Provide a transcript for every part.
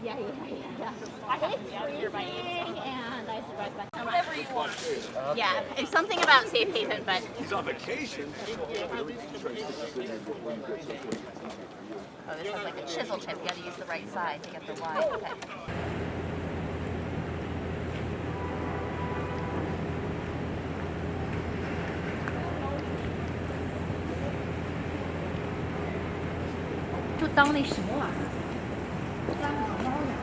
Yeah. It's freezing, and I survived by whatever you want. Yeah, it's something about safe haven, but he's on vacation. Oh, this is like a chisel tip. You got to use the right side to get the wide. Okay.当那什么玩意儿？当毛毛呀！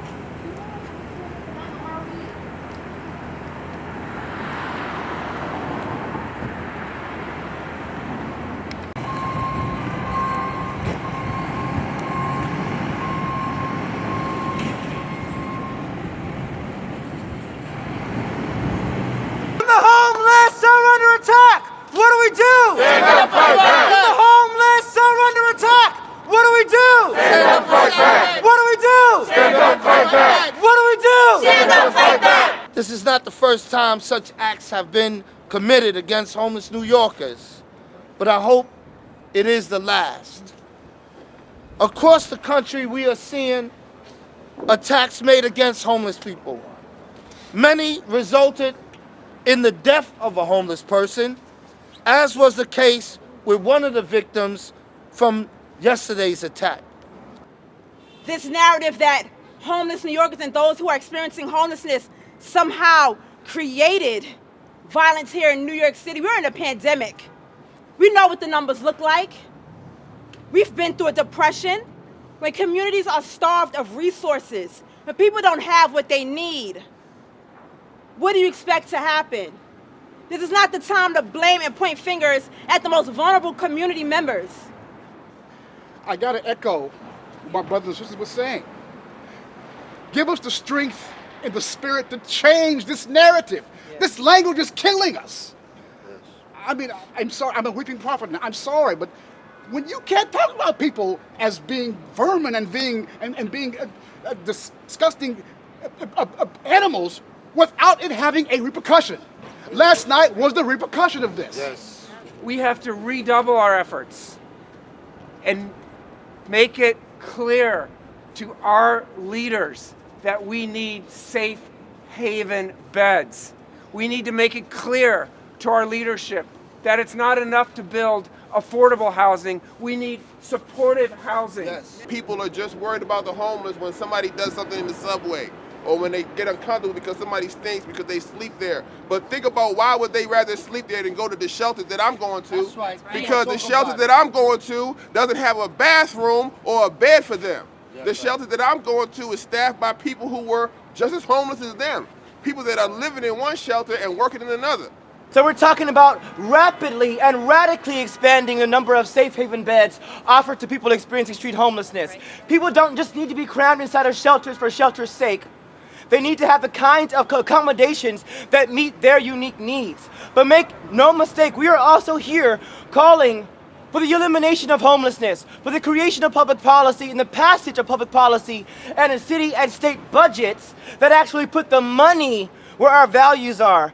The homeless are under attack! What do we do? Stand up, fight back! The homeless are under attack! What do we do? Stand up, fight back! What do we do? Stand up, fight back! What do we do? Stand up, fight back! This is not the first time such acts have been committed against homeless New Yorkers, but I hope it is the last. Across the country, we are seeing attacks made against homeless people. Many resulted in the death of a homeless person, as was the case with one of the victims from yesterday's attack. This narrative that homeless New Yorkers and those who are experiencing homelessness somehow created violence here in New York City. We're in a pandemic. We know what the numbers look like. We've been through a depression when communities are starved of resources, when people don't have what they need. What do you expect to happen? This is not the time to blame and point fingers at the most vulnerable community members. I got to echo what my brothers and sisters were saying. Give us the strength and the spirit to change this narrative. Yes. This language is killing us. Yes. I mean, I'm sorry, I'm a weeping prophet now. I'm sorry, but when you can't talk about people as being vermin and being disgusting animals without it having a repercussion. Last night was the repercussion of this. Yes. We have to redouble our efforts and make it clear to our leaders that we need safe haven beds. We need to make it clear to our leadership that it's not enough to build affordable housing. We need supportive housing. Yes. People are just worried about the homeless when somebody does something in the subway, or when they get uncomfortable because somebody stinks because they sleep there. But think about, why would they rather sleep there than go to the shelter that I'm going to? That's right. Because the shelter that I'm going to doesn't have a bathroom or a bed for them. Yes, the shelter that I'm going to is staffed by people who were just as homeless as them. People that are living in one shelter and working in another. So we're talking about rapidly and radically expanding the number of safe haven beds offered to people experiencing street homelessness. People don't just need to be crammed inside of shelters for shelter's sake. They need to have the kinds of accommodations that meet their unique needs. But make no mistake, we are also here calling for the elimination of homelessness, for the creation of public policy and the passage of public policy and a city and state budgets that actually put the money where our values are.